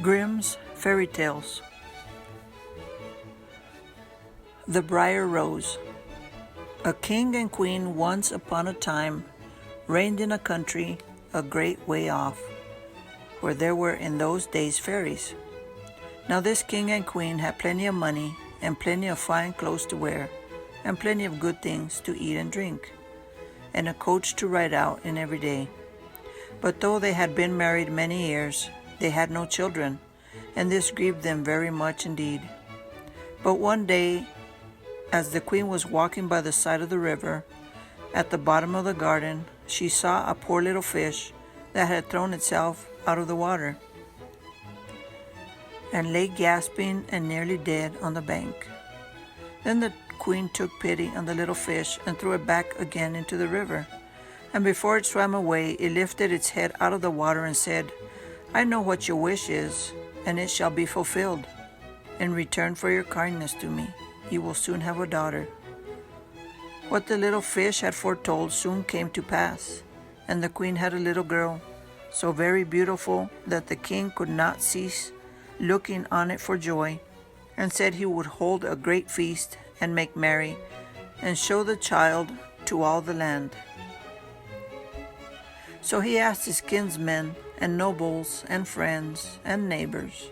Grimm's Fairy Tales. The Briar-Rose. A king and queen once upon a time reigned in a country a great way off, where there were in those days fairies. Now this king and queen had plenty of money and plenty of fine clothes to wear and plenty of good things to eat and drink, and a coach to ride out in every day. But though they had been married many years, they had no children, and this grieved them very much indeed. But one day, as the queen was walking by the side of the river, at the bottom of the garden, she saw a poor little fish that had thrown itself out of the water and lay gasping and nearly dead on the bank. Then the queen took pity on the little fish and threw it back again into the river. And before it swam away, it lifted its head out of the water and said, "I know what your wish is, and it shall be fulfilled. In return for your kindness to me, you will soon have a daughter." What the little fish had foretold soon came to pass, and the queen had a little girl, so very beautiful that the king could not cease looking on it for joy, and said he would hold a great feast and make merry, and show the child to all the land. So he asked his kinsmen and nobles and friends and neighbors.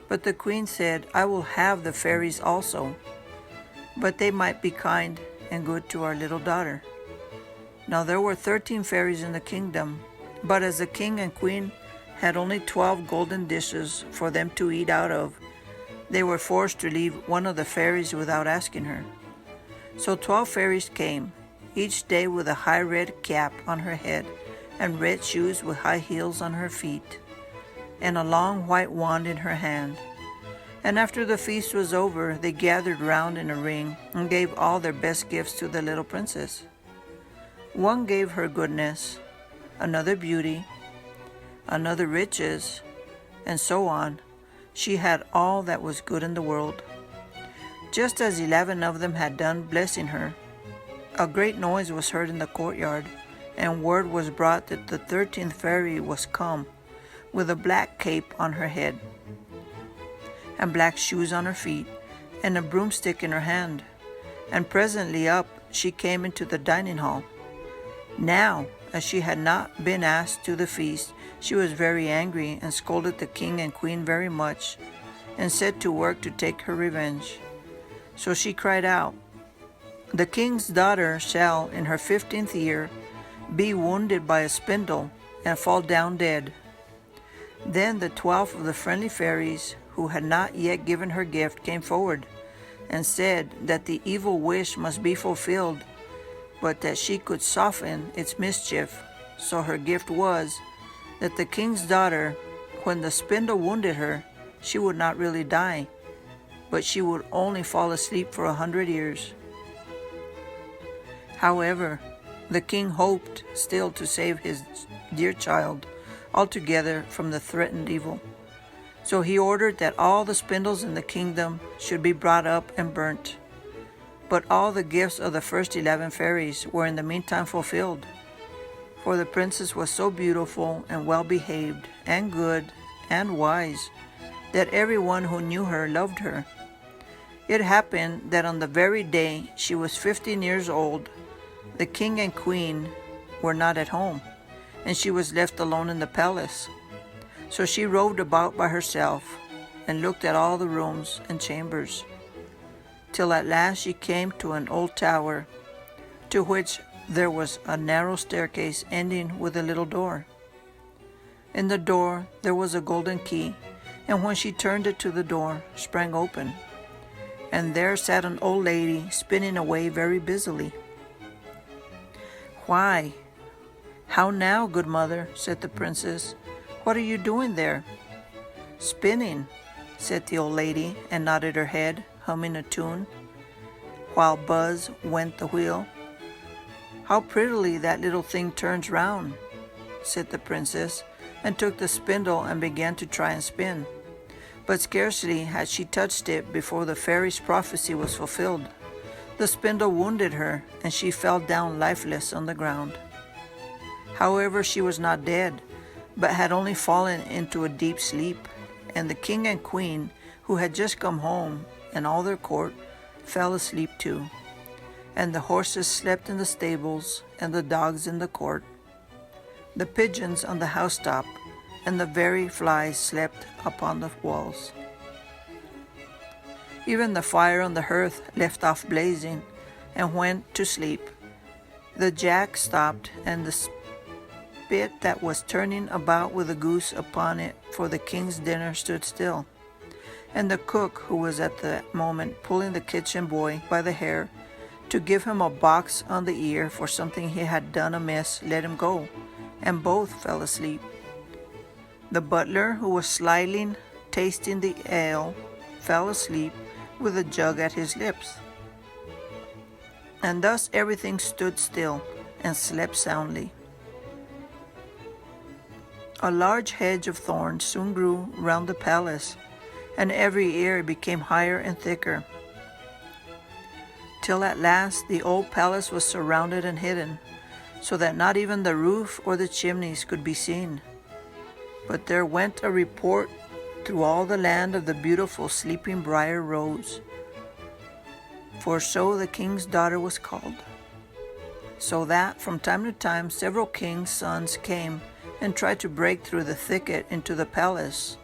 But the queen said, "I will have the fairies also, but they might be kind and good to our little daughter." Now there were 13 fairies in the kingdom, but as the king and queen had only 12 golden dishes for them to eat out of, they were forced to leave one of the fairies without asking her. So 12 fairies came, each day with a high red cap on her head and red shoes with high heels on her feet, and a long white wand in her hand. And after the feast was over, they gathered round in a ring and gave all their best gifts to the little princess. One gave her goodness, another beauty, another riches, and so on. She had all that was good in the world. Just as 11 of them had done blessing her, a great noise was heard in the courtyard, and word was brought that the 13th fairy was come, with a black cape on her head, and black shoes on her feet, and a broomstick in her hand. And presently up she came into the dining hall. Now, as she had not been asked to the feast, she was very angry, and scolded the king and queen very much, and set to work to take her revenge. So she cried out, "The king's daughter shall, in her 15th year, be wounded by a spindle, and fall down dead." Then the 12 of the friendly fairies, who had not yet given her gift, came forward, and said that the evil wish must be fulfilled, but that she could soften its mischief. So her gift was, that the king's daughter, when the spindle wounded her, she would not really die, but she would only fall asleep for 100 years. However, the king hoped still to save his dear child altogether from the threatened evil. So he ordered that all the spindles in the kingdom should be brought up and burnt. But all the gifts of the first 11 fairies were in the meantime fulfilled, for the princess was so beautiful and well-behaved and good and wise that everyone who knew her loved her. It happened that on the very day she was 15 years old, the king and queen were not at home, and she was left alone in the palace. So she roved about by herself and looked at all the rooms and chambers, till at last she came to an old tower, to which there was a narrow staircase ending with a little door. In the door there was a golden key, and when she turned it to, the door sprang open, and there sat an old lady spinning away very busily. "Why, how now, good mother?" said the princess. "What are you doing there?" "Spinning," said the old lady, and nodded her head, humming a tune, while buzz went the wheel. "How prettily that little thing turns round," said the princess, and took the spindle and began to try and spin. But scarcely had she touched it before the fairy's prophecy was fulfilled. The spindle wounded her, and she fell down lifeless on the ground. However, she was not dead, but had only fallen into a deep sleep. and the king and queen, who had just come home, and all their court, fell asleep too. And the horses slept in the stables, and the dogs in the court. The pigeons on the housetop, and the very flies slept upon the walls. Even the fire on the hearth left off blazing, and went to sleep. The jack stopped, and the spit that was turning about with a goose upon it for the king's dinner stood still. And the cook, who was at that moment pulling the kitchen boy by the hair to give him a box on the ear for something he had done amiss, let him go, and both fell asleep. The butler, who was slyly tasting the ale, fell asleep with a jug at his lips. And thus everything stood still and slept soundly. A large hedge of thorns soon grew round the palace, and every year it became higher and thicker, till at last the old palace was surrounded and hidden, so that not even the roof or the chimneys could be seen. But there went a report through all the land of the beautiful sleeping Briar-Rose, for so the king's daughter was called. So that from time to time several kings' sons came and tried to break through the thicket into the palace.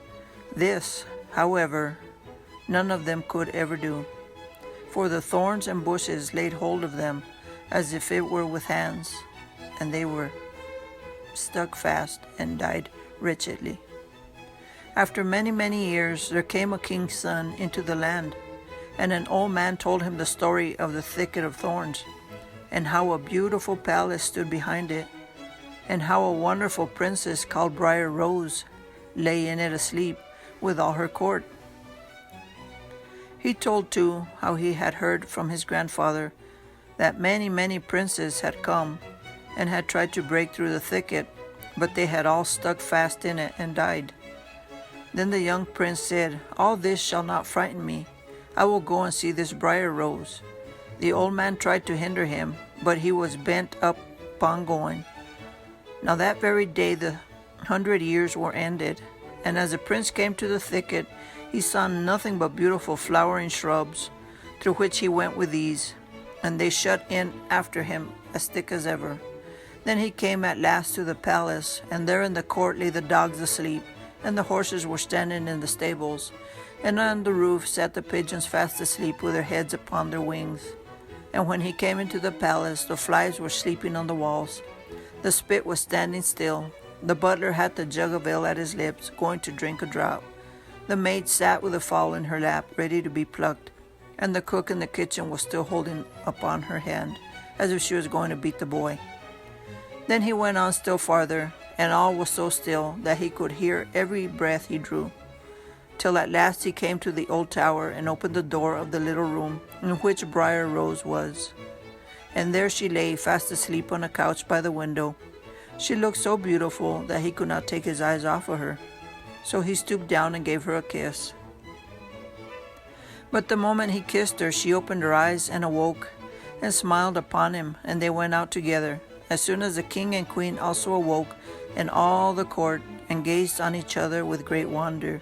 This, however, none of them could ever do, for the thorns and bushes laid hold of them as if it were with hands, and they were stuck fast and died wretchedly. After many, many years there came a king's son into the land, and an old man told him the story of the thicket of thorns, and how a beautiful palace stood behind it, and how a wonderful princess called Briar-Rose lay in it asleep with all her court. He told too how he had heard from his grandfather that many, many princes had come and had tried to break through the thicket, but they had all stuck fast in it and died. Then the young prince said, "All this shall not frighten me. I will go and see this Briar-Rose." The old man tried to hinder him, but he was bent upon going. Now that very day the 100 years were ended, and as the prince came to the thicket, he saw nothing but beautiful flowering shrubs, through which he went with ease, and they shut in after him as thick as ever. Then he came at last to the palace, and there in the court lay the dogs asleep, and the horses were standing in the stables, and on the roof sat the pigeons fast asleep with their heads upon their wings. And when he came into the palace, the flies were sleeping on the walls. The spit was standing still. The butler had the jug of ale at his lips, going to drink a draught. The maid sat with a fowl in her lap, ready to be plucked, and the cook in the kitchen was still holding upon her hand, as if she was going to beat the boy. Then he went on still farther, and all was so still that he could hear every breath he drew, till at last he came to the old tower and opened the door of the little room in which Briar-Rose was. And there she lay fast asleep on a couch by the window. She looked so beautiful that he could not take his eyes off of her. So he stooped down and gave her a kiss. But the moment he kissed her, she opened her eyes and awoke, and smiled upon him, and they went out together. As soon as the king and queen also awoke, and all the court, and gazed on each other with great wonder.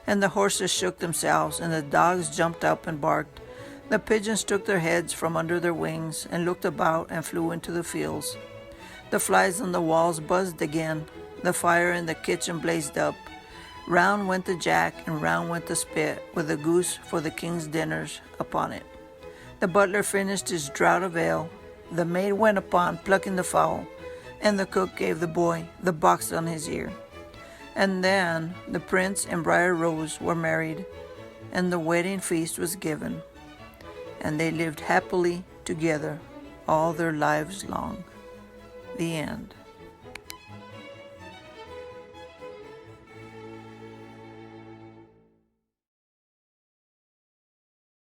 And the horses shook themselves, and the dogs jumped up and barked. The pigeons took their heads from under their wings, and looked about and flew into the fields. The flies on the walls buzzed again. The fire in the kitchen blazed up. Round went the jack, and round went the spit, with a goose for the king's dinners upon it. The butler finished his draught of ale. The maid went upon plucking the fowl, and the cook gave the boy the box on his ear. And then the prince and Briar-Rose were married, and the wedding feast was given, and they lived happily together all their lives long. The end.